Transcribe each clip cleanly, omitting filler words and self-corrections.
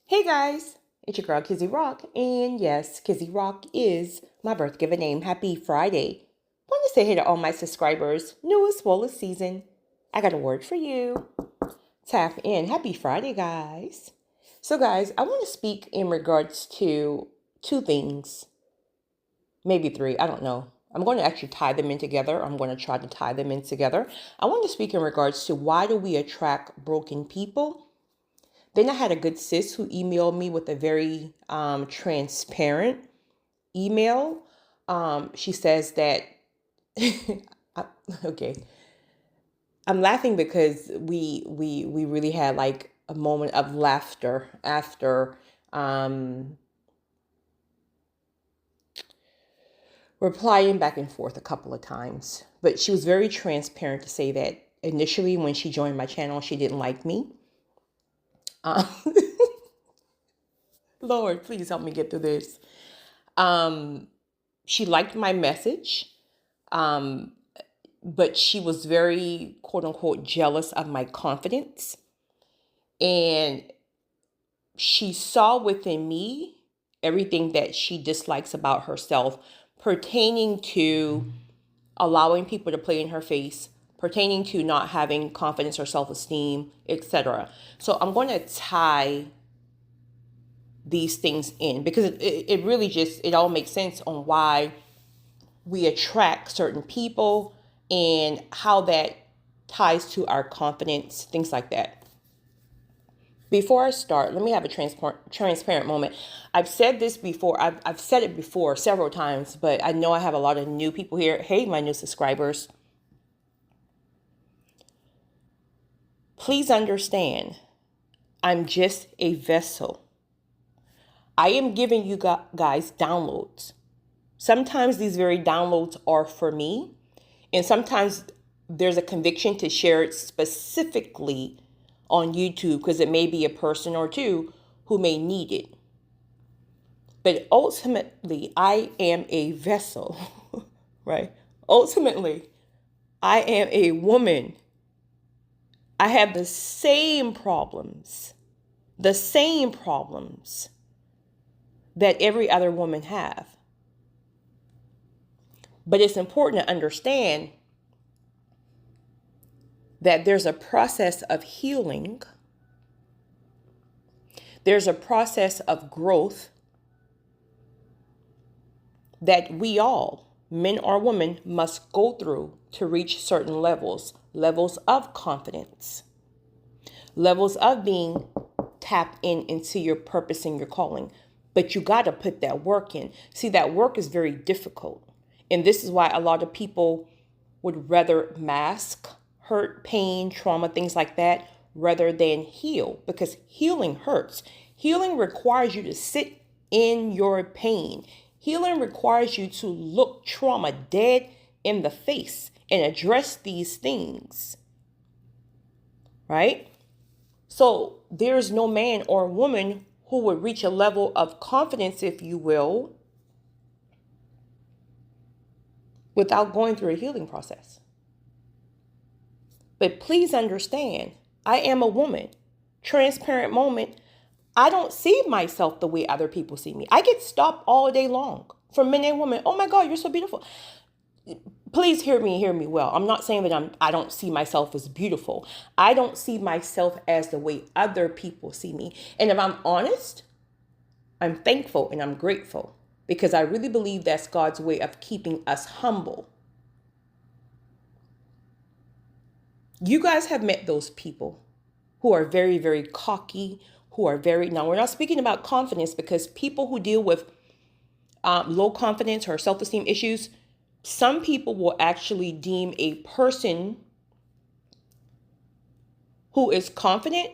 Hey guys, it's your girl Kizzy Rock, and yes, Kizzy Rock is my birth given name. Happy Friday. Want to say hey to all my subscribers, new as well as season. I got a word for you. Tap in. Happy Friday, guys. So, guys, I want to speak in regards to two things, maybe three, I don't know. I'm going to actually tie them in together. I'm going to try to tie them in together. I want to speak in regards to why do we attract broken people. Then I had a good sis who emailed me with a very transparent email. She says that, okay, I'm laughing because we really had like a moment of laughter after replying back and forth a couple of times. But she was very transparent to say that initially when she joined my channel, she didn't like me. Uh, Lord, please help me get through this. She liked my message, but she was very, quote unquote, jealous of my confidence. And she saw within me everything that she dislikes about herself pertaining to allowing people to play in her face, pertaining to not having confidence or self-esteem, etc. So I'm going to tie these things in because it really just, it all makes sense on why we attract certain people and how that ties to our confidence, things like that. Before I start, let me have a transparent moment. I've said this before. I've said it before several times, but I know I have a lot of new people here. Hey, my new subscribers. Please understand, I'm just a vessel. I am giving you guys downloads. Sometimes these very downloads are for me, and sometimes there's a conviction to share it specifically on YouTube because it may be a person or two who may need it. But ultimately, I am a vessel, right? Ultimately, I am a woman. I have the same problems that every other woman have. But it's important to understand that there's a process of healing. There's a process of growth that we all, men or women, must go through to reach certain levels of confidence, levels of being tapped into your purpose and your calling. But you got to put that work in. See, that work is very difficult. And this is why a lot of people would rather mask hurt, pain, trauma, things like that, rather than heal, because healing hurts. Healing requires you to sit in your pain. Healing requires you to look trauma dead in the face and address these things, right? So there's no man or woman who would reach a level of confidence, if you will, without going through a healing process. But please understand, I am a woman. Transparent moment. I don't see myself the way other people see me. I get stopped all day long from men and women. Oh my God, you're so beautiful. Please hear me well. I'm not saying that I don't see myself as beautiful. I don't see myself as the way other people see me. And if I'm honest, I'm thankful and I'm grateful because I really believe that's God's way of keeping us humble. You guys have met those people who are very, very cocky, who are very, now we're not speaking about confidence because people who deal with low confidence or self-esteem issues, some people will actually deem a person who is confident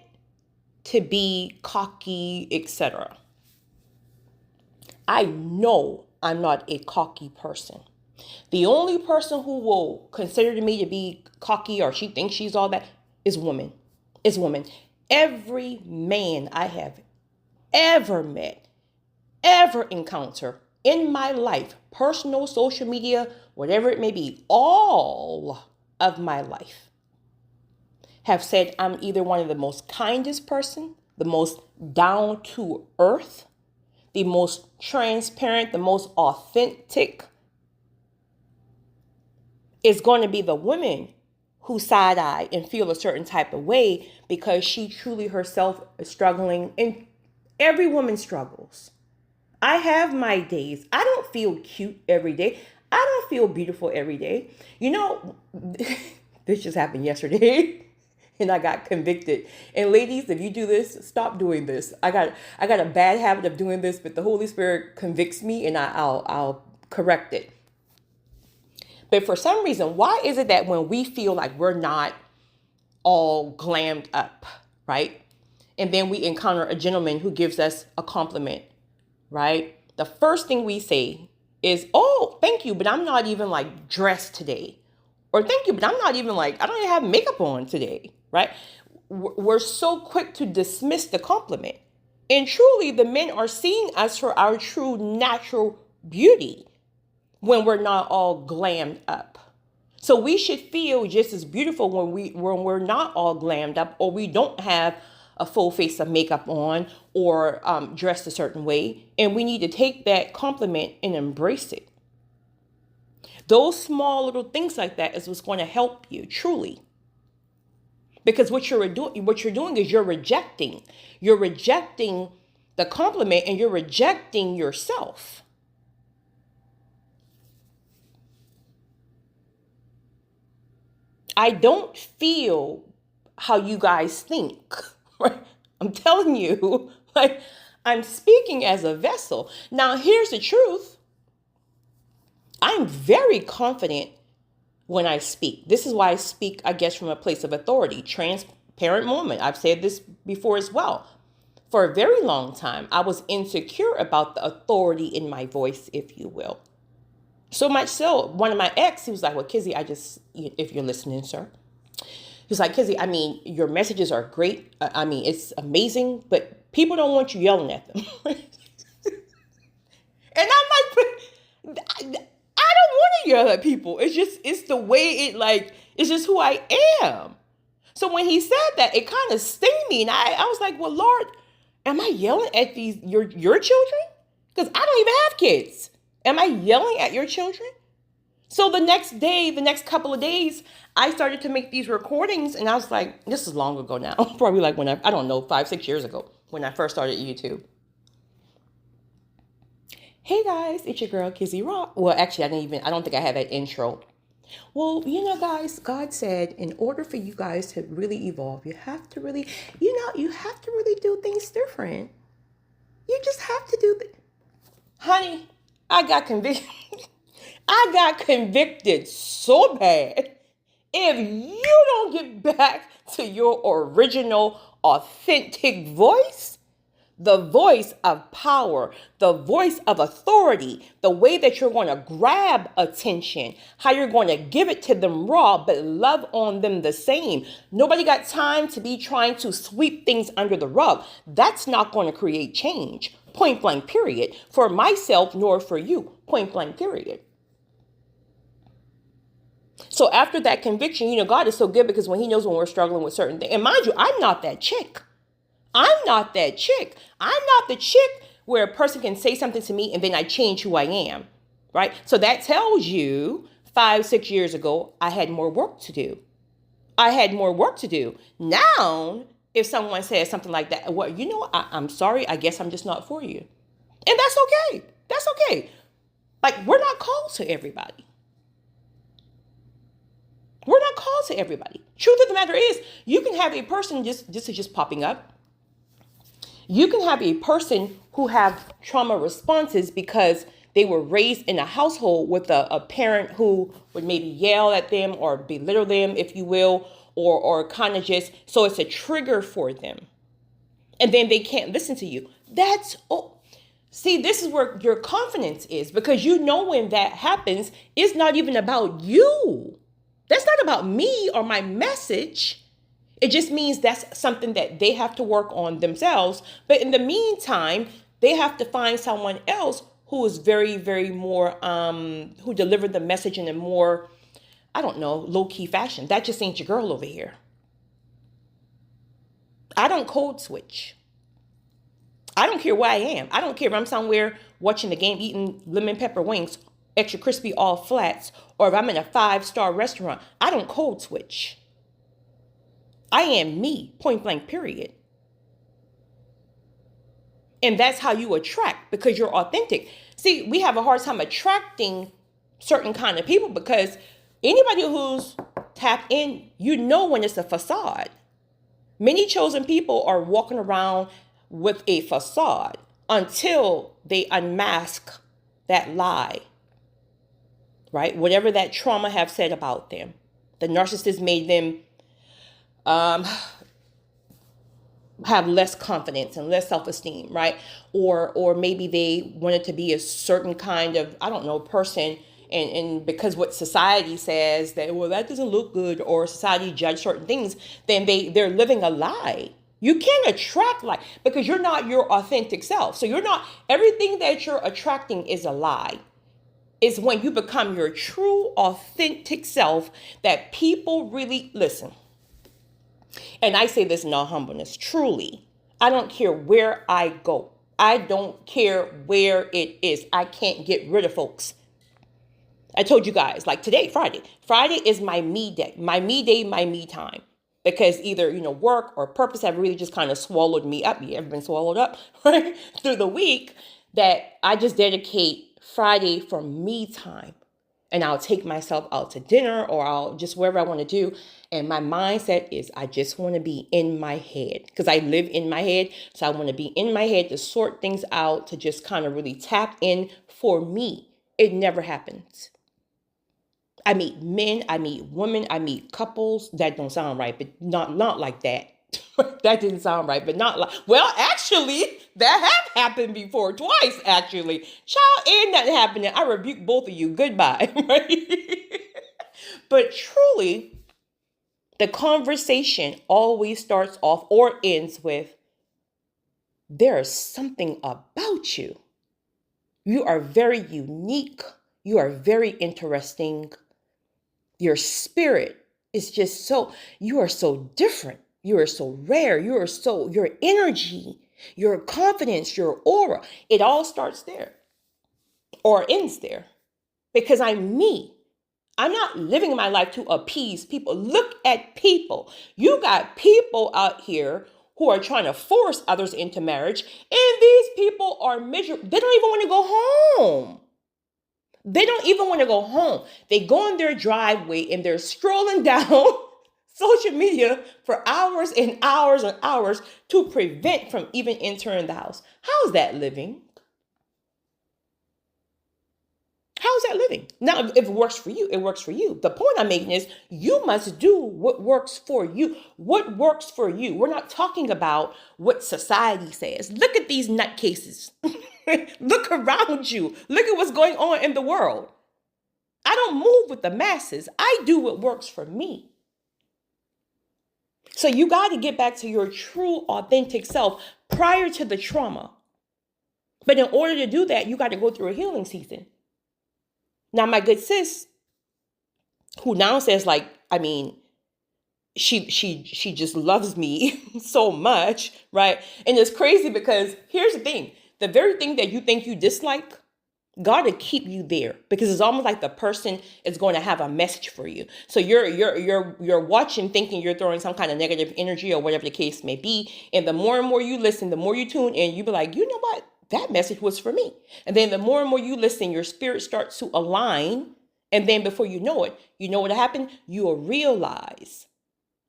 to be cocky, etc. I know I'm not a cocky person. The only person who will consider me to be cocky or she thinks she's all that is woman. Is woman. Every man I have ever met, ever encountered in my life, personal, social media, whatever it may be, all of my life have said I'm either one of the most kindest person, the most down to earth, the most transparent, the most authentic is going to be the woman who side eye and feel a certain type of way because she truly herself is struggling. And every woman struggles. I have my days. I don't feel cute every day. I don't feel beautiful every day. You know, this just happened yesterday and I got convicted. And ladies, if you do this, stop doing this. I got a bad habit of doing this, but the Holy Spirit convicts me and I'll correct it. But for some reason, why is it that when we feel like we're not all glammed up, right? And then we encounter a gentleman who gives us a compliment, right? The first thing we say is, oh, thank you, but I'm not even like dressed today. Or thank you, but I'm not even like, I don't even have makeup on today, right? We're so quick to dismiss the compliment. And truly, the men are seeing us for our true natural beauty when we're not all glammed up. So we should feel just as beautiful when we're not all glammed up, or we don't have a full face of makeup on, or dressed a certain way. And we need to take that compliment and embrace it. Those small little things like that is what's going to help you truly. Because what you're doing is you're rejecting the compliment and you're rejecting yourself. I don't feel how you guys think, right? I'm telling you, like, I'm speaking as a vessel. Now, here's the truth. I'm very confident when I speak. This is why I speak, I guess, from a place of authority, transparent moment. I've said this before as well. For a very long time, I was insecure about the authority in my voice, if you will. So much so, one of my ex, he was like, well, Kizzy, if you're listening, sir. He was like, Kizzy, I mean, your messages are great. I mean, it's amazing, but people don't want you yelling at them. And I'm like, I don't want to yell at people. It's the way it's just who I am. So when he said that, it kind of stung me. And I was like, well, Lord, am I yelling at your children? Because I don't even have kids. Am I yelling at your children? So the next couple of days, I started to make these recordings, and I was like, this is long ago now. Probably like when I don't know, 5-6 years ago, when I first started YouTube. Hey guys, it's your girl, Kizzy Rock. Well, actually, I don't think I had that intro. Well, guys, God said, in order for you guys to really evolve, you have to really do things different. You just have to do Honey, I got convicted. I got convicted so bad. If you don't get back to your original, authentic voice, the voice of power, the voice of authority, the way that you're going to grab attention, how you're going to give it to them raw, but love on them the same. Nobody got time to be trying to sweep things under the rug. That's not going to create change. Point blank, period. For myself, nor for you. Point blank, period. So after that conviction, God is so good because when he knows when we're struggling with certain things, and mind you, I'm not that chick. I'm not the chick where a person can say something to me and then I change who I am, right? So that tells you 5-6 years ago, I had more work to do. Now, if someone says something like that, well, I'm sorry. I guess I'm just not for you. And that's okay. That's okay. Like, we're not called to everybody. Truth of the matter is, you can have a person, this is just popping up. You can have a person who have trauma responses because they were raised in a household with a parent who would maybe yell at them or belittle them, if you will, or kind of just, so it's a trigger for them. And then they can't listen to you. See, this is where your confidence is, because when that happens, it's not even about you. That's not about me or my message. It just means that's something that they have to work on themselves. But in the meantime, they have to find someone else who is very, very more, who delivered the message in a more, low-key fashion. That just ain't your girl over here. I don't code switch. I don't care where I am. I don't care if I'm somewhere watching the game, eating lemon pepper wings, extra crispy, all flats, or if I'm in a 5-star restaurant. I don't code switch. I am me, point blank, period. And that's how you attract, because you're authentic. See, we have a hard time attracting certain kind of people because anybody who's tapped in, you know when it's a facade. Many chosen people are walking around with a facade until they unmask that lie, right? Whatever that trauma have said about them. The narcissist made them have less confidence and less self-esteem, right? Or maybe they wanted to be a certain kind of, I don't know, person, and because what society says that, well, that doesn't look good, or society judge certain things, then they're living a lie. You can't attract like, because you're not your authentic self. So you're not, everything that you're attracting is a lie. It's when you become your true authentic self that people really listen. And I say this in all humbleness, truly, I don't care where I go. I don't care where it is. I can't get rid of folks. I told you guys, like today, Friday. Friday is my me day, my me time. Because either, work or purpose have really just kind of swallowed me up. You ever been swallowed up, right? Through the week, that I just dedicate Friday for me time. And I'll take myself out to dinner, or I'll just wherever I want to do. And my mindset is I just want to be in my head, because I live in my head. So I want to be in my head to sort things out, to just kind of really tap in for me. It never happens. I meet men, I meet women, I meet couples. That don't sound right, but not like that. That didn't sound right, but not like, well, actually, that have happened before, twice, actually. Child, ain't that happening. I rebuke both of you. Goodbye, right? But truly, the conversation always starts off or ends with, there is something about you. You are very unique. You are very interesting. Your spirit is just you are so different. You are so rare. Your energy, your confidence, your aura, it all starts there or ends there, because I'm me. I'm not living my life to appease people. Look at people. You got people out here who are trying to force others into marriage, and these people are miserable. They don't even want to go home. They don't even want to go home. They go in their driveway and they're scrolling down social media for hours and hours and hours to prevent from even entering the house. How's that living? How's that living? Now, if it works for you, it works for you. The point I'm making is you must do what works for you. What works for you? We're not talking about what society says. Look at these nutcases. Look around you. Look at what's going on in the world. I don't move with the masses. I do what works for me. So you got to get back to your true, authentic self prior to the trauma. But in order to do that, you got to go through a healing season. Now, my good sis, who now says, like, I mean, she just loves me so much, right? And it's crazy because here's the thing. The very thing that you think you dislike, God will keep you there, because it's almost like the person is going to have a message for you. So you're watching, thinking you're throwing some kind of negative energy or whatever the case may be. And the more and more you listen, the more you tune in, you be like, you know what? That message was for me. And then the more and more you listen, your spirit starts to align. And then before you know it, you know what happened? You will realize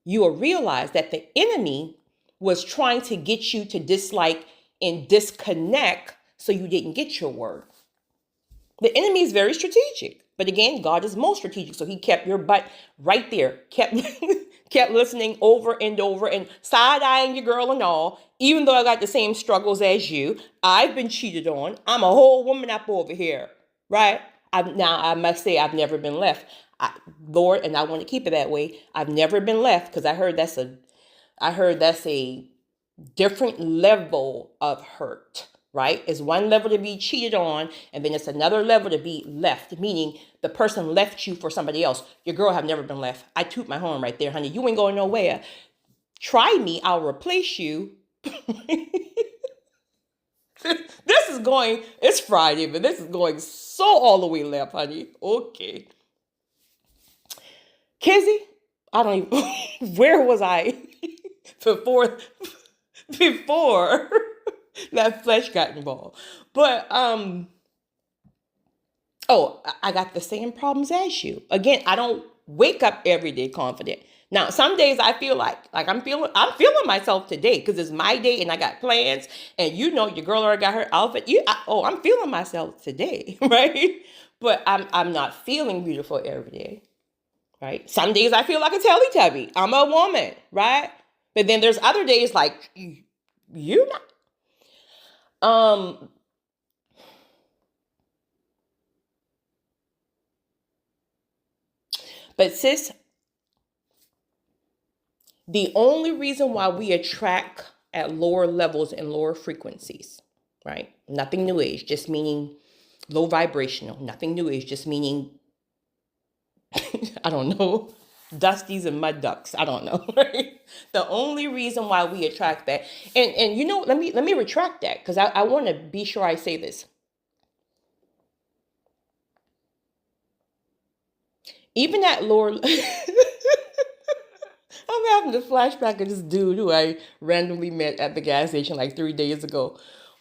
that the enemy was trying to get you to dislike and disconnect so you didn't get your word. The enemy is very strategic, but again, God is most strategic. So he kept your butt right there, kept listening over and over and side-eyeing your girl and all. Even though I got the same struggles as you, I've been cheated on. I'm a whole woman up over here, right? Now I must say I've never been left, Lord, and I want to keep it that way. I've never been left, because I heard that's a different level of hurt. Right? It's one level to be cheated on, and then it's another level to be left, meaning the person left you for somebody else. Your girl have never been left. I toot my horn right there, honey. You ain't going nowhere. Try me, I'll replace you. it's Friday, but this is going so all the way left, honey. Okay. Kizzy, I don't even, where was I before, before that flesh got involved? But, oh, I got the same problems as you. Again, I don't wake up every day confident. Now, some days I feel like I'm feeling myself today because it's my day and I got plans. And you know, your girl already got her outfit. I'm feeling myself today, right? But I'm not feeling beautiful every day, right? Some days I feel like a Teletubby. I'm a woman, right? But then there's other days like you not. Um, but sis, the only reason why we attract at lower levels and lower frequencies, right? Nothing new age, just meaning low vibrational. Nothing new age, just meaning, I don't know, dusties and mud ducks. I don't know, right? The only reason why we attract that, and you know, let me retract that because I want to be sure I say this. Even at lower, I'm having the flashback of this dude who I randomly met at the gas station like 3 days ago.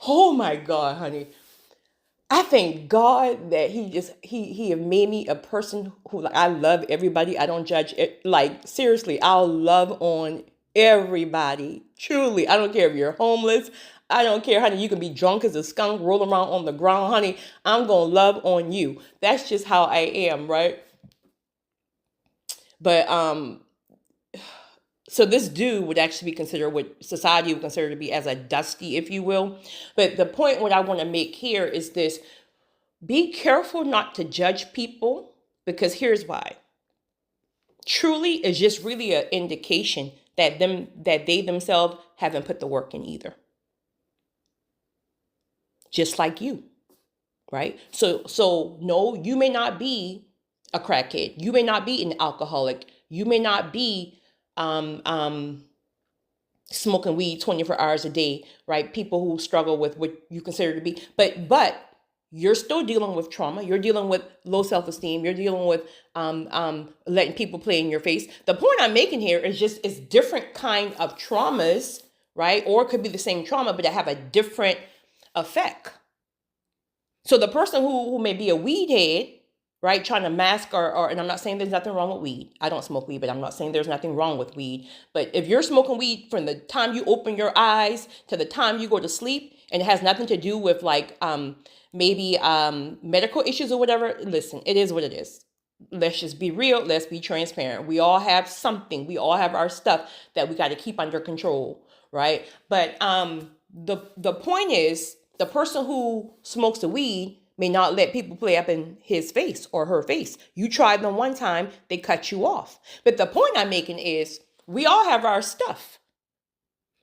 Oh my God, honey. I thank God that he have made me a person who, like, I love everybody. I don't judge it. Like, seriously, I'll love on everybody. Truly. I don't care if you're homeless. I don't care, honey. You can be drunk as a skunk, roll around on the ground, honey. I'm gonna love on you. That's just how I am, right? But so this dude would actually be considered what society would consider to be as a dusty, if you will. But the point what I want to make here is this: be careful not to judge people, because here's why. Truly, it's just really an indication that they themselves haven't put the work in either. Just like you, right? So no, you may not be a crackhead. You may not be an alcoholic. You may not be um um smoking weed 24 hours a day, right? People who struggle with what you consider to be, but you're still dealing with trauma. You're dealing with low self-esteem. You're dealing with letting people play in your face. The point I'm making here is just it's different kind of traumas, right? Or it could be the same trauma, but they have a different effect. So the person who may be a weed head, right, trying to mask and I'm not saying there's nothing wrong with weed. I don't smoke weed, but I'm not saying there's nothing wrong with weed. But if you're smoking weed from the time you open your eyes to the time you go to sleep, and it has nothing to do with like maybe medical issues or whatever, listen, it is what it is. Let's just be real. Let's be transparent. We all have something. We all have our stuff that we got to keep under control, right? But the point is, the person who smokes the weed may not let people play up in his face or her face. You tried them one time, they cut you off. But the point I'm making is we all have our stuff.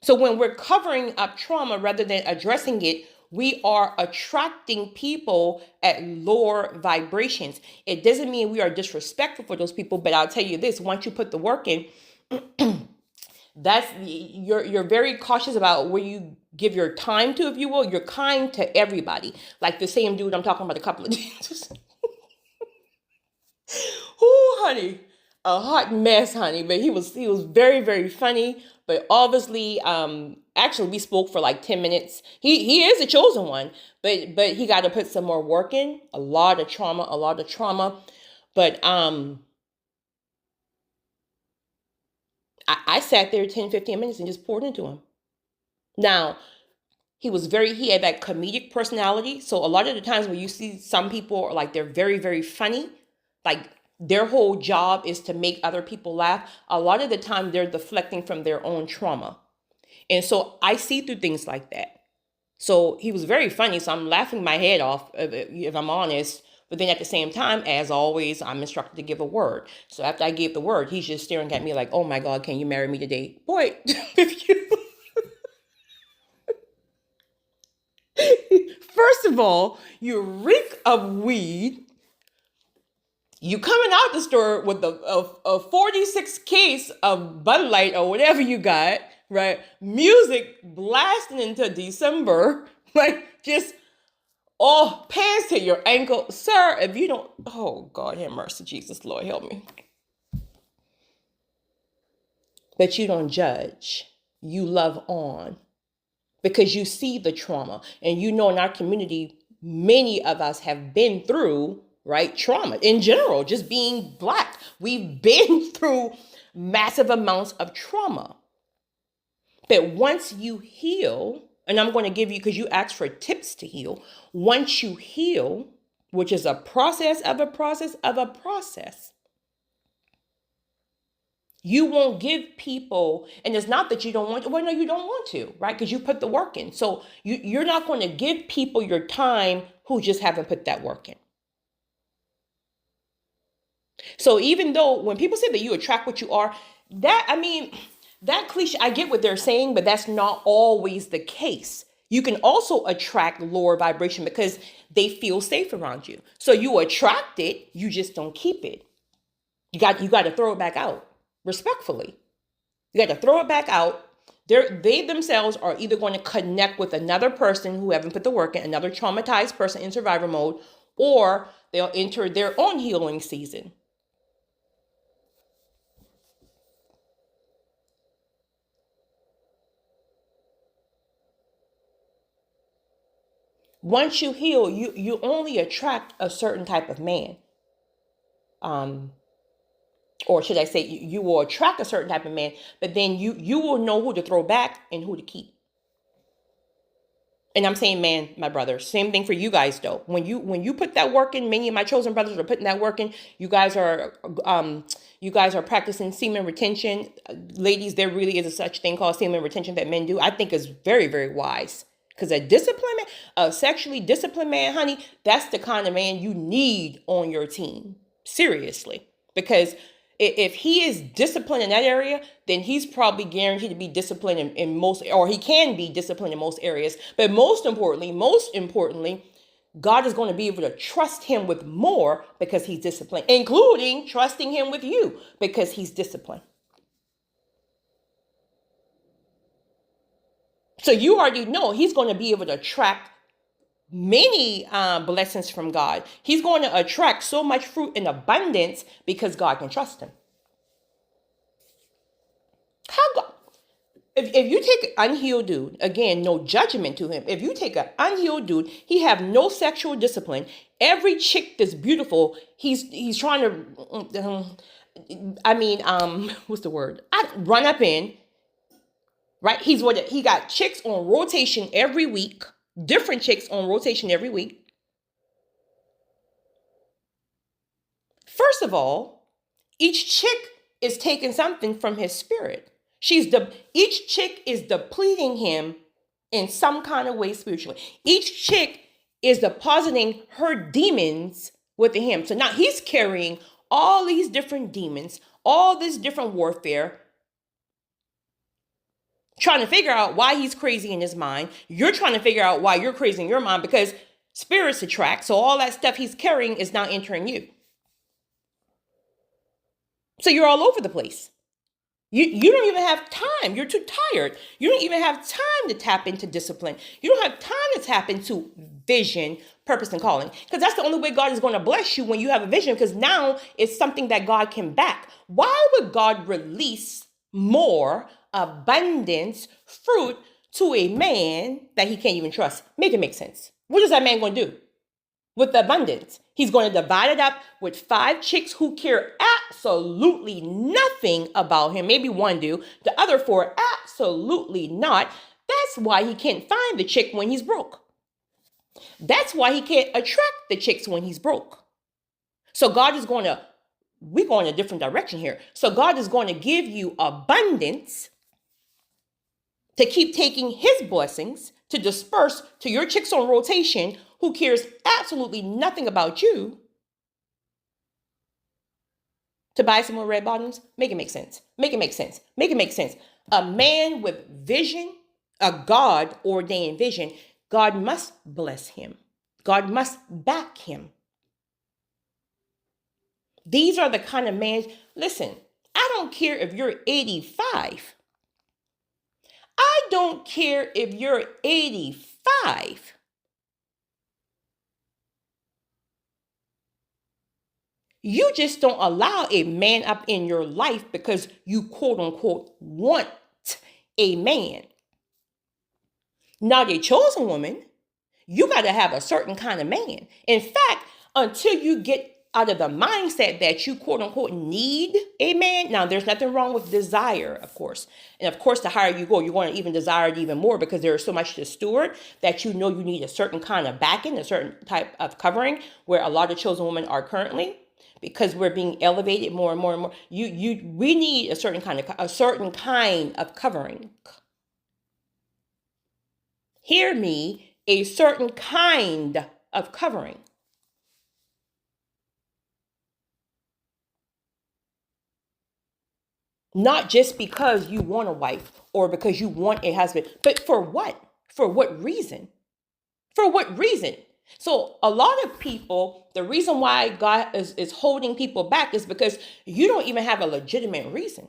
So when we're covering up trauma rather than addressing it, we are attracting people at lower vibrations. It doesn't mean we are disrespectful for those people, but I'll tell you this: once you put the work in, that's you're very cautious about where you give your time to, if you will. You're kind to everybody. Like the same dude I'm talking about a couple of days. Ooh, honey, a hot mess, honey. But he was very, very funny. But obviously, actually, we spoke for like 10 minutes. He is a chosen one, but he got to put some more work in. A lot of trauma, a lot of trauma. But I sat there 10, 15 minutes and just poured into him. Now, he had that comedic personality. So a lot of the times when you see some people are like, they're very, very funny, like their whole job is to make other people laugh. A lot of the time they're deflecting from their own trauma. And so I see through things like that. So he was very funny. So I'm laughing my head off, if I'm honest. But then at the same time, as always, I'm instructed to give a word. So after I gave the word, he's just staring at me like, oh my God, can you marry me today? Boy, if you first of all, you reek of weed. You coming out the store with a 46 case of Bud Light or whatever you got, right? Music blasting into December, like just Oh, pants to your ankle. Sir, if you don't, oh God, have mercy, Jesus, Lord, help me. But you don't judge. You love on because you see the trauma. And you know in our community, many of us have been through, right, trauma in general, just being Black. We've been through massive amounts of trauma. But once you heal, and I'm going to give you, because you asked for tips to heal, once you heal, which is a process of a process of a process, you won't give people, and it's not that you don't want to, well, no, you don't want to, right? Because you put the work in. So you're not going to give people your time who just haven't put that work in. So even though when people say that you attract what you are, that cliche, I get what they're saying, but that's not always the case. You can also attract lower vibration because they feel safe around you. So you attract it, you just don't keep it. You got to throw it back out respectfully. You got to throw it back out. They themselves are either going to connect with another person who haven't put the work in, another traumatized person in survivor mode, or they'll enter their own healing season. Once you heal, you only attract a certain type of man. Or should I say, you will attract a certain type of man, but then you will know who to throw back and who to keep. And I'm saying, man, my brother, same thing for you guys though. When you put that work in, many of my chosen brothers are putting that work in. You guys are practicing semen retention. Ladies, there really is a such thing called semen retention that men do. I think is very, very wise. Because a sexually disciplined man, honey, that's the kind of man you need on your team. Seriously. Because if he is disciplined in that area, then he's probably guaranteed to be disciplined in most, or he can be disciplined in most areas. But most importantly, God is going to be able to trust him with more because he's disciplined, including trusting him with you because he's disciplined. So you already know he's going to be able to attract many blessings from God. He's going to attract so much fruit in abundance because God can trust him. How God? If you take an unhealed dude, again, no judgment to him. If you take an unhealed dude, he have no sexual discipline. Every chick that's beautiful, he's trying to, what's the word? Run up in, right? He got chicks on rotation every week, different chicks on rotation every week. First of all, each chick is taking something from his spirit. Each chick is depleting him in some kind of way spiritually. Each chick is depositing her demons within him. So now he's carrying all these different demons, all this different warfare, trying to figure out why he's crazy in his mind. You're trying to figure out why you're crazy in your mind because spirits attract. So all that stuff he's carrying is now entering you. So you're all over the place. You don't even have time. You're too tired. You don't even have time to tap into discipline. You don't have time to tap into vision, purpose, and calling. Because that's the only way God is going to bless you when you have a vision. Because now it's something that God can back. Why would God release more abundance, fruit to a man that he can't even trust? Make it make sense. What is that man going to do with the abundance? He's going to divide it up with 5 chicks who care absolutely nothing about him. Maybe one do. The other 4, absolutely not. That's why he can't find the chick when he's broke. That's why he can't attract the chicks when he's broke. So we're going a different direction here. So God is going to give you abundance to keep taking his blessings to disperse to your chicks on rotation who cares absolutely nothing about you, to buy some more red bottoms. Make it make sense. Make it make sense. Make it make sense. A man with vision, a God ordained vision, God must bless him. God must back him. These are the kind of men. Listen, I don't care if you're 85. I don't care if you're 85. You just don't allow a man up in your life because you quote unquote want a man, not a chosen woman. You got to have a certain kind of man. In fact, until you get out of the mindset that you quote unquote need a man. Now, there's nothing wrong with desire, of course. And of course, the higher you go, you're going to even desire it even more because there's so much to steward that you know you need a certain kind of backing, a certain type of covering, where a lot of chosen women are currently, because we're being elevated more and more and more. We need a certain kind of covering. Hear me, a certain kind of covering. Not just because you want a wife or because you want a husband, but for what? For what reason? For what reason? So a lot of people, the reason why God is holding people back is because you don't even have a legitimate reason.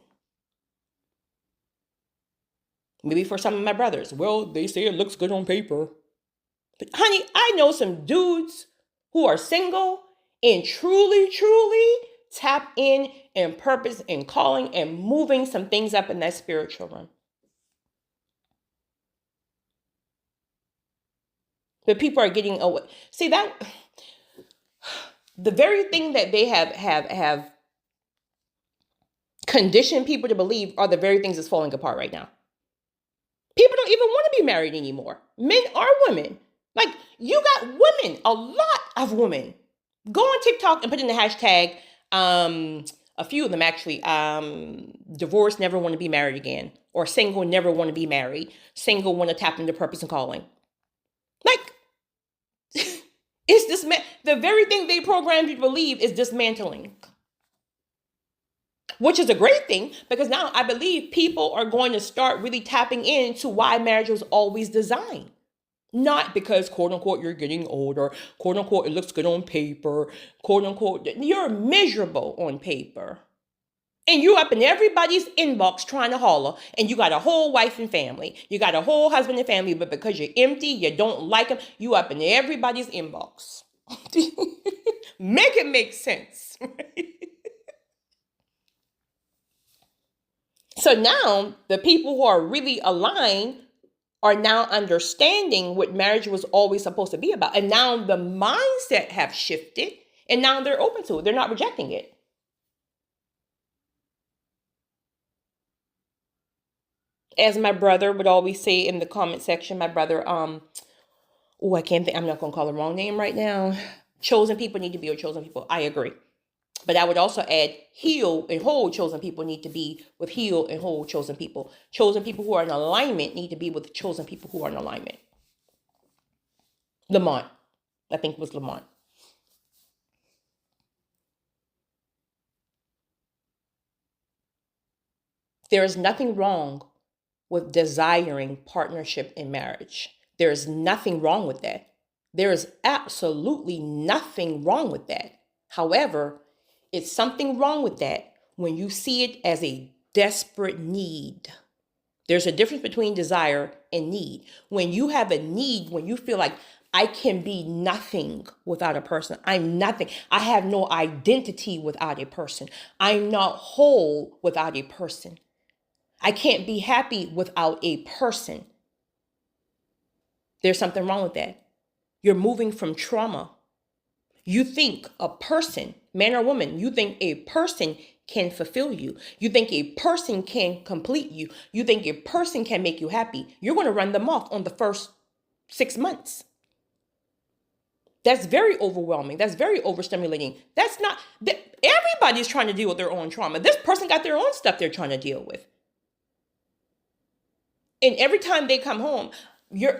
Maybe for some of my brothers, well, they say it looks good on paper. But honey, I know some dudes who are single and truly tap in and purpose and calling and moving some things up in that spiritual realm. But people are getting away. See that the very thing that they have conditioned people to believe are the very things that's falling apart right now. People don't even want to be married anymore. Men or women. Like, you got women, a lot of women. Go on TikTok and put in the hashtag, a few of them actually, divorced, never want to be married again. Or single, never want to be married. Single, want to tap into purpose and calling. Like, it's this the very thing they programmed you to believe is dismantling. Which is a great thing, because now I believe people are going to start really tapping into why marriage was always designed. Not because, quote unquote, you're getting older, quote unquote, it looks good on paper, quote unquote, you're miserable on paper. And you up in everybody's inbox trying to holler, and you got a whole wife and family. You got a whole husband and family, but because you're empty, you don't like them, you up in everybody's inbox. Make it make sense. So now the people who are really aligned are now understanding what marriage was always supposed to be about. And now the mindset have shifted, and now they're open to it. They're not rejecting it. As my brother would always say in the comment section, my brother, I can't think, I'm not going to call the wrong name right now. Chosen people need to be with chosen people. I agree. But I would also add heal and whole chosen people need to be with heal and whole chosen people. Chosen people who are in alignment need to be with chosen people who are in alignment. Lamont, I think it was Lamont. There is nothing wrong with desiring partnership in marriage. There is nothing wrong with that. There is absolutely nothing wrong with that. However, it's something wrong with that when you see it as a desperate need. There's a difference between desire and need. When you have a need, when you feel like I can be nothing without a person, I'm nothing. I have no identity without a person. I'm not whole without a person. I can't be happy without a person. There's something wrong with that. You're moving from trauma. You think a person, man or woman, you think a person can fulfill you. You think a person can complete you. You think a person can make you happy. You're going to run them off on the first 6 months. That's very overwhelming. That's very overstimulating. That's not, everybody's trying to deal with their own trauma. This person got their own stuff they're trying to deal with. And every time they come home,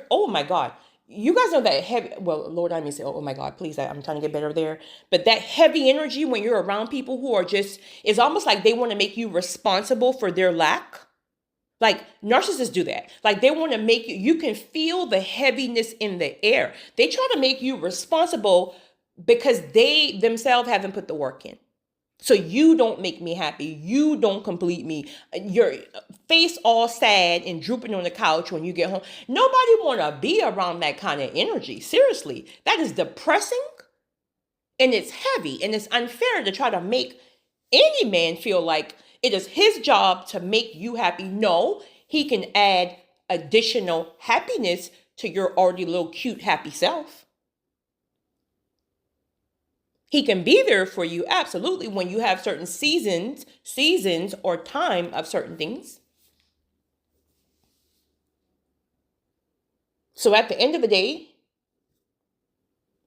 oh my God, you guys know that heavy, well, Lord, I may say, oh my God, please, I'm trying to get better there. But that heavy energy when you're around people who are just, it's almost like they want to make you responsible for their lack. Like narcissists do that. Like they want to make you can feel the heaviness in the air. They try to make you responsible because they themselves haven't put the work in. So you don't make me happy. You don't complete me. Your face all sad and drooping on the couch when you get home. Nobody want to be around that kind of energy. Seriously, that is depressing. And it's heavy and it's unfair to try to make any man feel like it is his job to make you happy. No, he can add additional happiness to your already little cute, happy self. He can be there for you, absolutely, when you have certain seasons or time of certain things. So at the end of the day,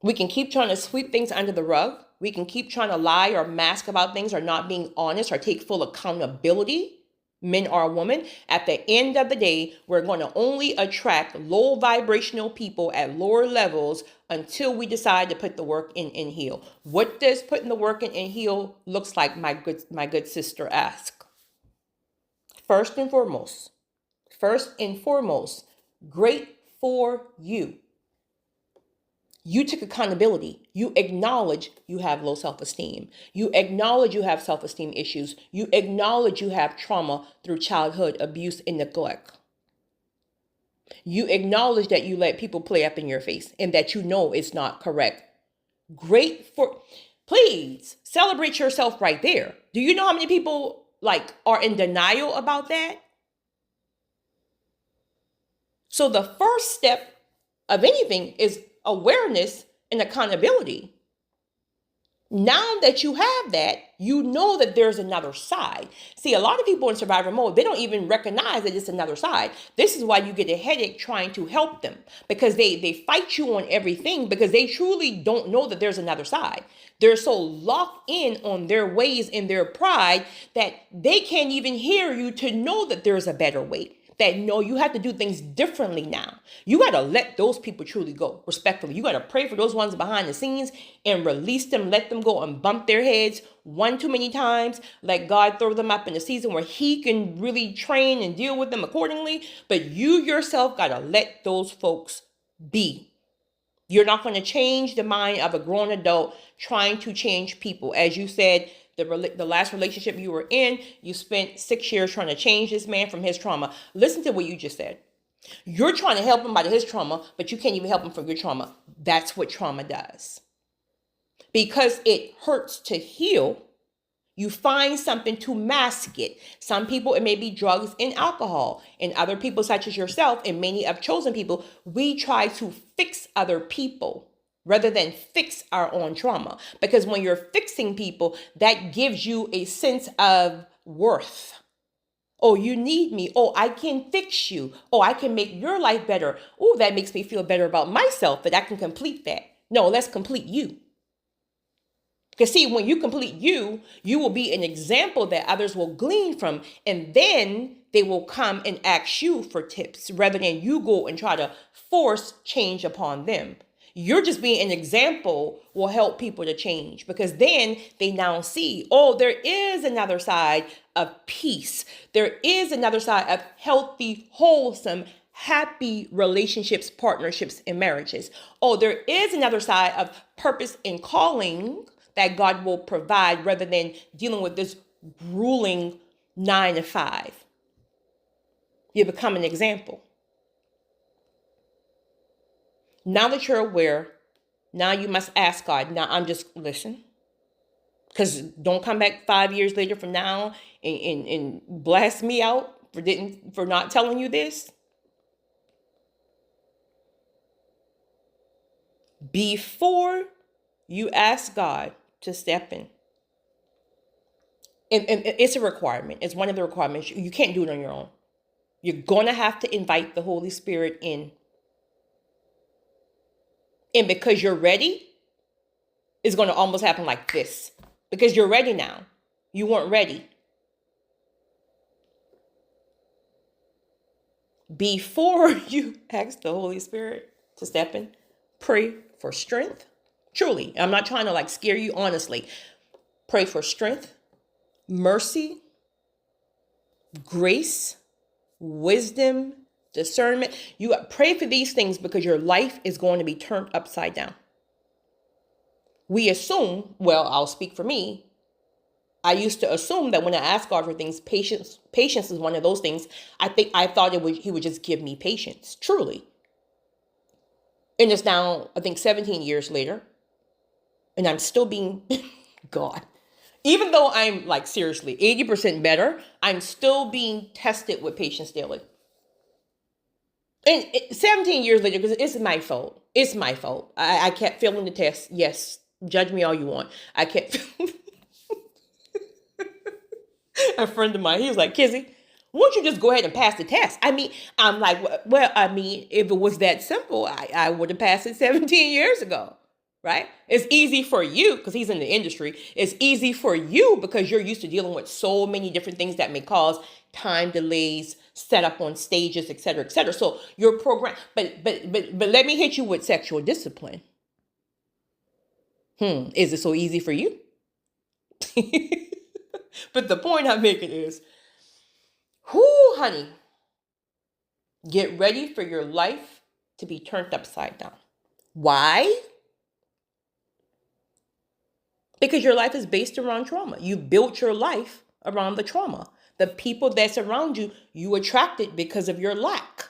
we can keep trying to sweep things under the rug. We can keep trying to lie or mask about things or not being honest or take full accountability, men or women. At the end of the day, we're going to only attract low vibrational people at lower levels until we decide to put the work in and heal. What does putting the work in and heal looks like, my good sister asked? First and foremost, great for you. You took accountability. You acknowledge you have low self-esteem. You acknowledge you have self-esteem issues. You acknowledge you have trauma through childhood abuse and neglect. You acknowledge that you let people play up in your face and that you know it's not correct. Please celebrate yourself right there. Do you know how many people are in denial about that? So the first step of anything is awareness and accountability. Now that you have that, you know that there's another side. See, a lot of people in survivor mode, they don't even recognize that it's another side. This is why you get a headache trying to help them, because they fight you on everything because they truly don't know that there's another side. They're so locked in on their ways and their pride that they can't even hear you to know that there's a better way. That no, you have to do things differently now. You got to let those people truly go, respectfully. You got to pray for those ones behind the scenes and release them, let them go and bump their heads one too many times. Let God throw them up in a season where he can really train and deal with them accordingly. But you yourself got to let those folks be. You're not going to change the mind of a grown adult trying to change people. As you said, the last relationship you were in, you spent 6 years trying to change this man from his trauma. Listen to what you just said. You're trying to help him out of his trauma, but you can't even help him from your trauma. That's what trauma does. Because it hurts to heal, you find something to mask it. Some people, it may be drugs and alcohol. And other people, such as yourself and many of chosen people, we try to fix other people rather than fix our own trauma. Because when you're fixing people, that gives you a sense of worth. Oh, you need me. Oh, I can fix you. Oh, I can make your life better. Oh, that makes me feel better about myself, that I can complete that. No, let's complete you. Because see, when you complete you, you will be an example that others will glean from. And then they will come and ask you for tips rather than you go and try to force change upon them. You're just being an example will help people to change, because then they now see, oh, there is another side of peace. There is another side of healthy, wholesome, happy relationships, partnerships, and marriages. Oh, there is another side of purpose and calling that God will provide rather than dealing with this grueling 9 to 5. You become an example. Now that you're aware, now you must ask God. Now I'm just, listen, because don't come back 5 years later from now and blast me out for not telling you this. Before you ask God to step in, and it's a requirement. It's one of the requirements. You can't do it on your own. You're going to have to invite the Holy Spirit in. And because you're ready, it's going to almost happen like this. Because you're ready now. You weren't ready. Before you ask the Holy Spirit to step in, pray for strength. Truly, I'm not trying to scare you, honestly. Pray for strength, mercy, grace, wisdom, discernment. You pray for these things because your life is going to be turned upside down. We assume, well, I'll speak for me. I used to assume that when I ask God for things, patience is one of those things. I thought he would just give me patience, truly. And it's now, I think 17 years later. And I'm still being, God, even though I'm like seriously 80% better, I'm still being tested with patience daily. And 17 years later, because it's my fault. It's my fault. I kept failing the test. Yes, judge me all you want. I kept. A friend of mine, he was like, Kizzy, won't you just go ahead and pass the test? I mean, I'm like, well, I mean, if it was that simple, I would have passed it 17 years ago, right? It's easy for you because he's in the industry. It's easy for you because you're used to dealing with so many different things that may cause time delays, set up on stages, et cetera, et cetera. So your program, but let me hit you with sexual discipline. Is it so easy for you? But the point I'm making is, whoo, honey, get ready for your life to be turned upside down. Why? Because your life is based around trauma. You built your life around the trauma. The people that's around you, you attracted because of your lack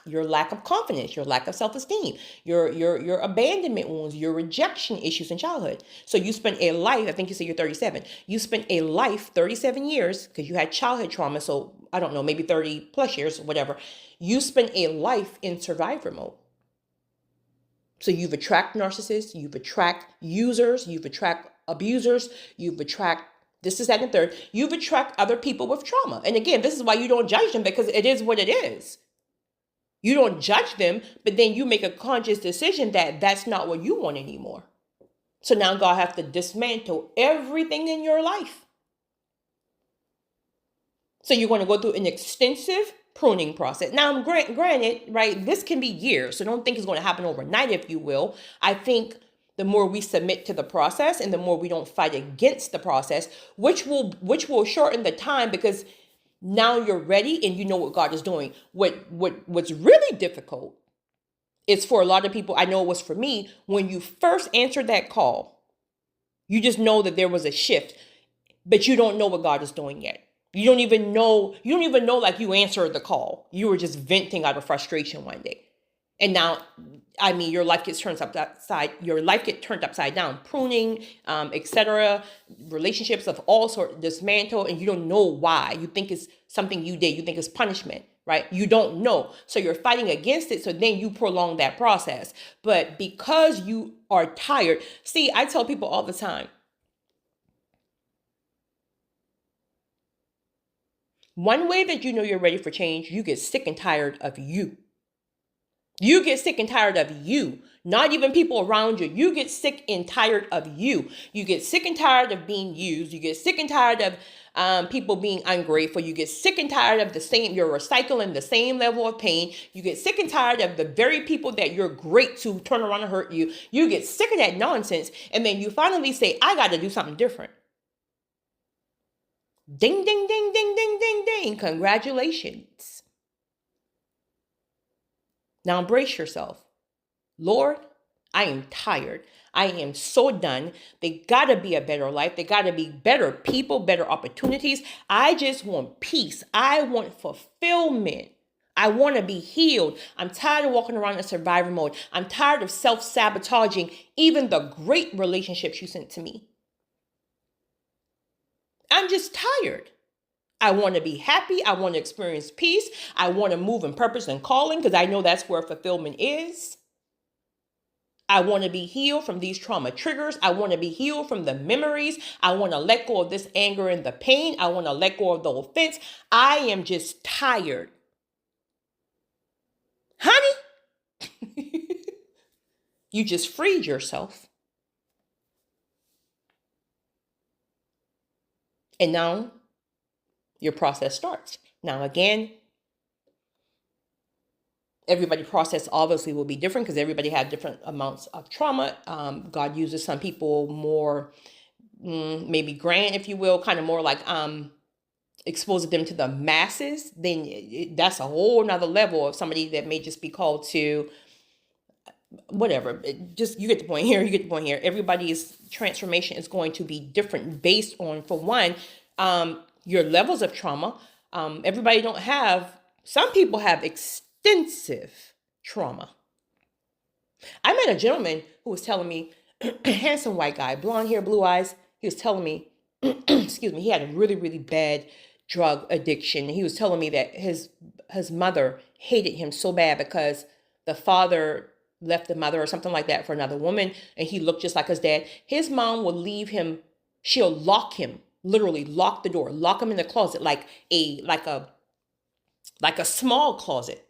of confidence, your lack of self-esteem, your abandonment wounds, your rejection issues in childhood. So you spent a life, I think you said you're 37. You spent a life, 37 years, because you had childhood trauma. So I don't know, maybe 30 plus years, whatever. You spent a life in survivor mode. So you've attracted narcissists, you've attracted users, you've attracted abusers, you've attracted this is that and third. You've attracted other people with trauma. And again, this is why you don't judge them, because it is what it is. You don't judge them, but then you make a conscious decision that that's not what you want anymore. So now God has to dismantle everything in your life. So you're going to go through an extensive pruning process. Now, granted, right, this can be years, so don't think it's going to happen overnight, if you will. I think the more we submit to the process and the more we don't fight against the process, which will shorten the time, because now you're ready and you know what God is doing. What's really difficult is for a lot of people, I know it was for me, when you first answered that call, you just know that there was a shift, but you don't know what God is doing yet. You don't even know like you answered the call. You were just venting out of frustration one day. And now, I mean, your life gets turned upside down, pruning, etc. Relationships of all sorts dismantled, and you don't know why. You think it's something you did. You think it's punishment, right? You don't know. So you're fighting against it. So then you prolong that process. But because you are tired, see, I tell people all the time, one way that you know you're ready for change, you get sick and tired of you. You get sick and tired of you, not even people around you. You get sick and tired of you. You get sick and tired of being used. You get sick and tired of people being ungrateful. You get sick and tired of you're recycling the same level of pain. You get sick and tired of the very people that you're great to turn around and hurt you. You get sick of that nonsense. And then you finally say, I got to do something different. Ding, ding, ding, ding, ding, ding, ding. Congratulations. Now embrace yourself. Lord, I am tired. I am so done. They got to be a better life. They got to be better people, better opportunities. I just want peace. I want fulfillment. I want to be healed. I'm tired of walking around in survivor mode. I'm tired of self-sabotaging even the great relationships you sent to me. I'm just tired. I want to be happy. I want to experience peace. I want to move in purpose and calling, because I know that's where fulfillment is. I want to be healed from these trauma triggers. I want to be healed from the memories. I want to let go of this anger and the pain. I want to let go of the offense. I am just tired. Honey, you just freed yourself. And now your process starts. Now, again, everybody's process obviously will be different because everybody had different amounts of trauma. God uses some people more, maybe grand, if you will, kind of more like exposing them to the masses. Then that's a whole nother level of somebody that may just be called to whatever. Just, you get the point here. You get the point here. Everybody's transformation is going to be different based on, for one, your levels of trauma. Everybody don't have. Some people have extensive trauma. I met a gentleman who was telling me handsome white guy, blonde hair, blue eyes. He was telling me, excuse me, he had a really, really bad drug addiction. He was telling me that his mother hated him so bad because the father left the mother or something like that for another woman, and he looked just like his dad. His mom would leave him. She'll lock him, literally lock the door, lock him in the closet like a small closet,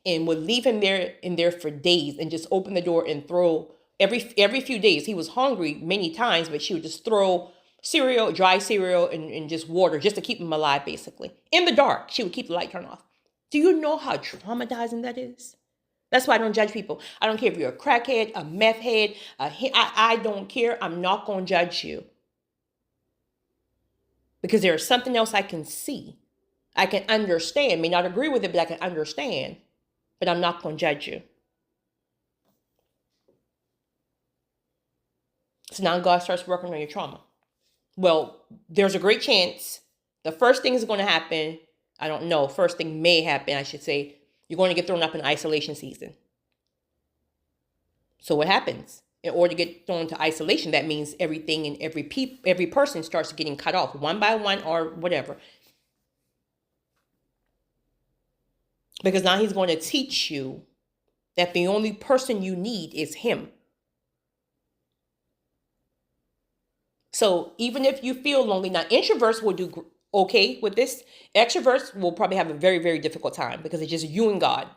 and would leave him there in there for days and just open the door and throw every few days. He was hungry many times, but she would just throw cereal, dry cereal, and just water just to keep him alive, basically. In the dark, she would keep the light turned off. Do you know how traumatizing that is? That's why I don't judge people. I don't care if you're a crackhead, a meth head, I don't care. I'm not going to judge you. Because there's something else I can see. I can understand. May not agree with it, but I can understand. But I'm not going to judge you. So now God starts working on your trauma. Well, there's a great chance the first thing is going to happen. I don't know. First thing may happen, I should say. You're going to get thrown up in isolation season. So what happens? In order to get thrown into isolation, that means everything and every person starts getting cut off one by one or whatever. Because now he's going to teach you that the only person you need is him. So even if you feel lonely, now introverts will do okay with this. Extroverts will probably have a very, very difficult time because it's just you and God.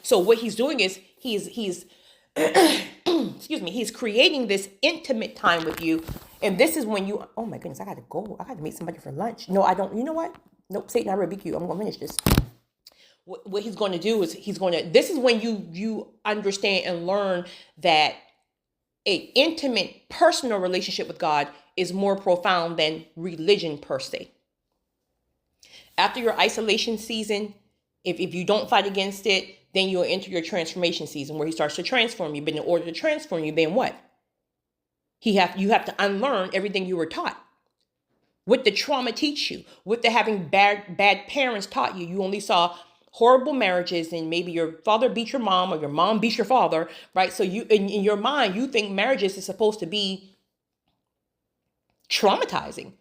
So what he's doing is he's excuse me, he's creating this intimate time with you. And this is when you, oh my goodness, I got to go. I got to meet somebody for lunch. No, I don't. You know what? Nope, Satan, I rebuke you. I'm going to finish this. What he's going to do is this is when you understand and learn that an intimate personal relationship with God is more profound than religion per se. After your isolation season, if you don't fight against it, then you'll enter your transformation season where he starts to transform you. But in order to transform you, then what? You have to unlearn everything you were taught. What the trauma teach you, what the having bad parents taught you. You only saw horrible marriages, and maybe your father beat your mom or your mom beat your father, right? So you, in your mind, you think marriages is supposed to be traumatizing.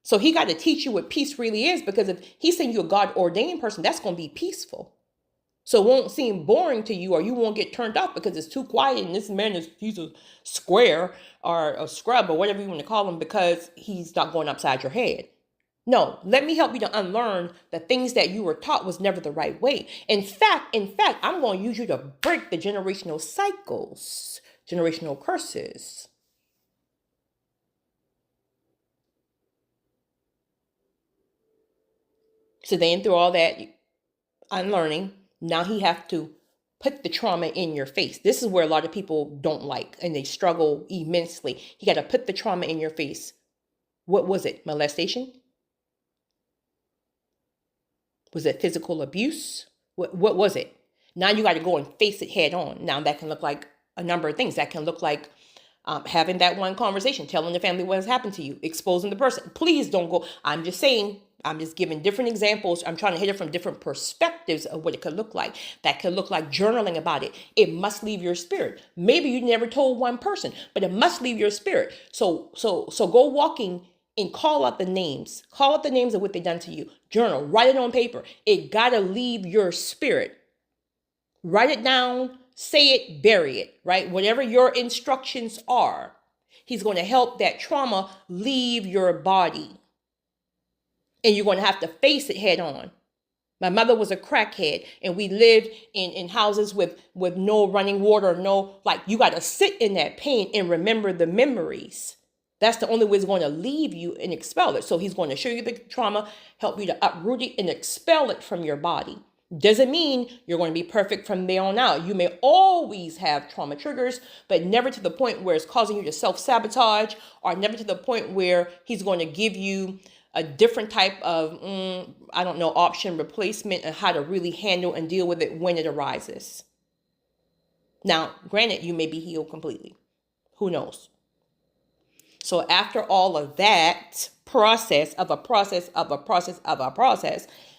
So he got to teach you what peace really is, because if he's saying you're a God ordained person, that's going to be peaceful. So it won't seem boring to you, or you won't get turned off because it's too quiet and this man he's a square or a scrub or whatever you want to call him, because he's not going upside your head. No, let me help you to unlearn the things that you were taught was never the right way. In fact, I'm going to use you to break the generational cycles, generational curses. So then through all that unlearning, now he has to put the trauma in your face. This is where a lot of people don't like, and they struggle immensely. He got to put the trauma in your face. What was it? Molestation? Was it physical abuse? What was it? Now you got to go and face it head on. Now that can look like a number of things. That can look like having that one conversation, telling the family what has happened to you, exposing the person. Please don't go. I'm just saying, I'm just giving different examples. I'm trying to hit it from different perspectives of what it could look like. That could look like journaling about it. It must leave your spirit. Maybe you never told one person, but it must leave your spirit. So go walking and call out the names. Call out the names of what they done to you. Journal. Write it on paper. It got to leave your spirit. Write it down. Say it. Bury it. Right? Whatever your instructions are, he's going to help that trauma leave your body. And you're going to have to face it head on. My mother was a crackhead, and we lived in houses with no running water, you got to sit in that pain and remember the memories. That's the only way he's going to leave you and expel it. So he's going to show you the trauma, help you to uproot it and expel it from your body. Doesn't mean you're going to be perfect from there on out. You may always have trauma triggers, but never to the point where it's causing you to self-sabotage, or never to the point where he's going to give you a different type of, option replacement and how to really handle and deal with it when it arises. Now, granted, you may be healed completely. Who knows? So after all of that process,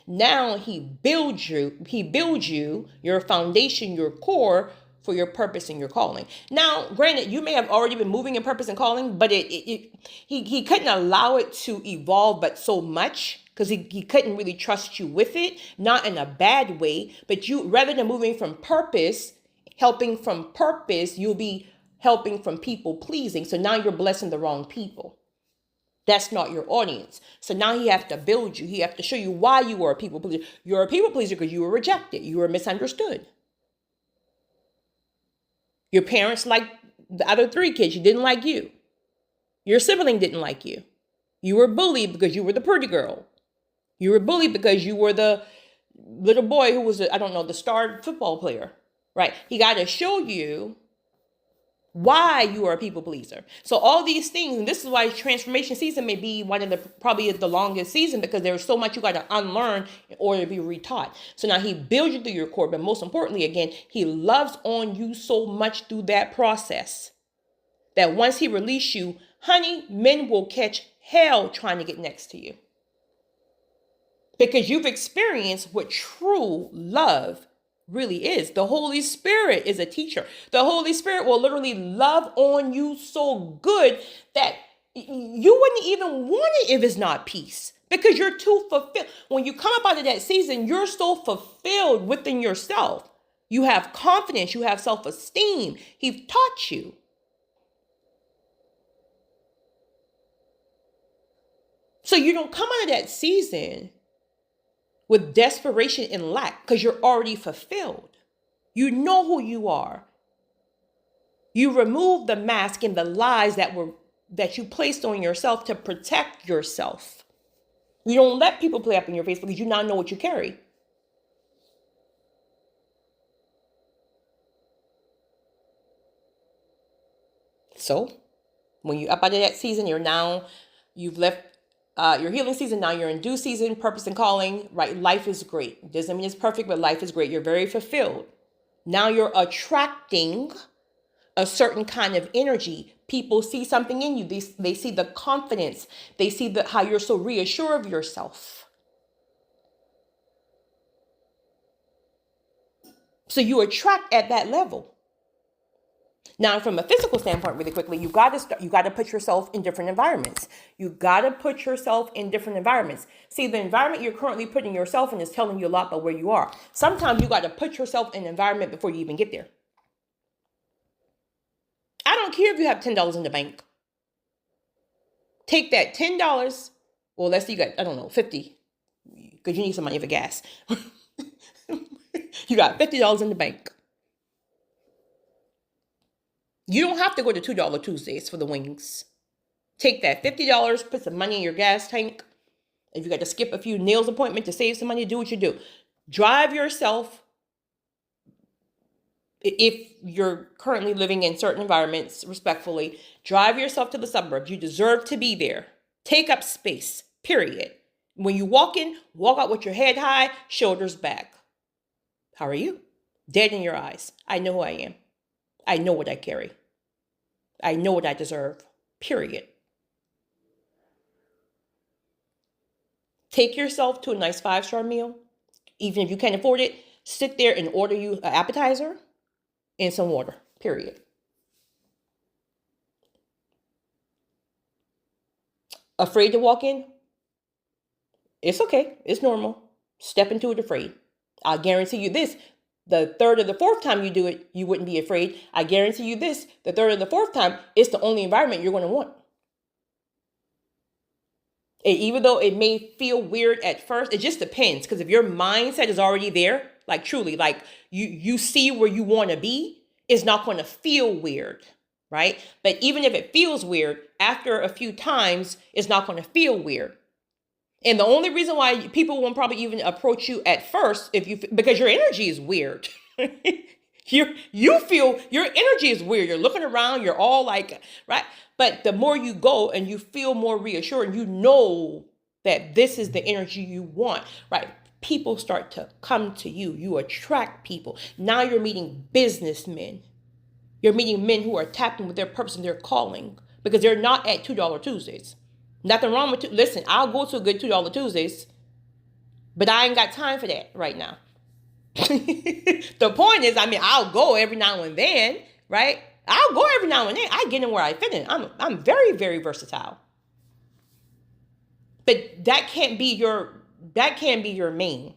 now he builds you, your foundation, your core, for your purpose and your calling. Now, granted, you may have already been moving in purpose and calling, but he couldn't allow it to evolve but so much because he couldn't really trust you with it, not in a bad way, but you, rather than moving from purpose, helping from purpose, you'll be helping from people pleasing. So now you're blessing the wrong people. That's not your audience. So now he have to build you. He have to show you why you are a people pleaser. You're a people pleaser because you were rejected. You were misunderstood. Your parents liked the other three kids. You didn't like you. Your sibling didn't like you. You were bullied because you were the pretty girl. You were bullied because you were the little boy who was, the star football player, right? He got to show you why you are a people pleaser. So all these things, and this is why transformation season may be one of the, probably the longest season, because there's so much you got to unlearn in order to be retaught. So now he builds you through your core, but most importantly, again, he loves on you so much through that process that once he releases you, honey, men will catch hell trying to get next to you. Because you've experienced what true love really is. The Holy Spirit is a teacher. The Holy Spirit will literally love on you so good that you wouldn't even want it if it's not peace, because you're too fulfilled. When you come up out of that season, you're so fulfilled within yourself. You have confidence. You have self-esteem. He's taught you. So you don't come out of that season with desperation and lack, because you're already fulfilled. You know who you are. You remove the mask and the lies that you placed on yourself to protect yourself. You don't let people play up in your face because you now know what you carry. So when you up out of that season, you've left your healing season. Now you're in due season, purpose and calling, right? Life is great. Doesn't mean it's perfect, but life is great. You're very fulfilled. Now you're attracting a certain kind of energy. People see something in you. They see the confidence. They see how you're so reassured of yourself. So you attract at that level. Now, from a physical standpoint, really quickly, you got to put yourself in different environments. You got to put yourself in different environments. See, the environment you're currently putting yourself in is telling you a lot about where you are. Sometimes you got to put yourself in an environment before you even get there. I don't care if you have $10 in the bank. Take that $10. Well, let's say you got, 50, because you need some money for gas. You got $50 in the bank. You don't have to go to $2 Tuesdays for the wings. Take that $50, put some money in your gas tank. If you got to skip a few nails appointments to save some money, do what you do. Drive yourself, if you're currently living in certain environments, respectfully, drive yourself to the suburbs. You deserve to be there. Take up space, period. When you walk in, walk out with your head high, shoulders back. How are you? Dead in your eyes. I know who I am. I know what I carry. I know what I deserve, period. Take yourself to a nice 5-star meal. Even if you can't afford it, sit there and order you an appetizer and some water, period. Afraid to walk in? It's okay. It's normal. Step into it afraid. I'll guarantee you this. The third or the fourth time you do it, you wouldn't be afraid. I guarantee you this. The third or the fourth time, it's the only environment you're going to want. And even though it may feel weird at first, it just depends. Because if your mindset is already there, like truly, like you see where you want to be, it's not going to feel weird, right? But even if it feels weird, after a few times, it's not going to feel weird. And the only reason why people won't probably even approach you at first, because your energy is weird. You feel your energy is weird. You're looking around, you're all like, right? But the more you go and you feel more reassured, you know that this is the energy you want, right? People start to come to you. You attract people. Now you're meeting businessmen. You're meeting men who are tapping with their purpose and their calling, because they're not at $2 Tuesdays. Nothing wrong with listen, I'll go to a good $2 Tuesdays, but I ain't got time for that right now. The point is, I mean, I'll go every now and then, right? I'll go every now and then. I get in where I fit in. I'm very, very versatile. But that can't be your main.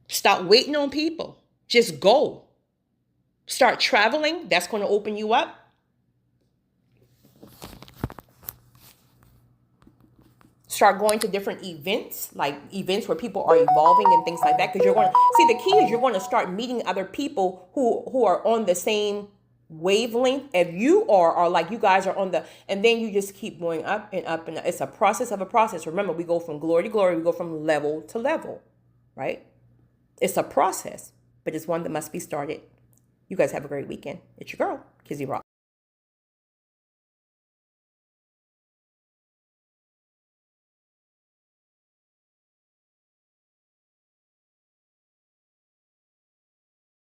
Stop waiting on people. Just go. Start traveling. That's going to open you up. Start going to different events, like events where people are evolving and things like that. Because you're going to see, the key is you're going to start meeting other people who are on the same wavelength as you are, or like you guys are on the, and then you just keep going up and up and up. It's a process of a process. Remember, we go from glory to glory. We go from level to level, right? It's a process, but it's one that must be started. You guys have a great weekend. It's your girl, Kizzy Rock.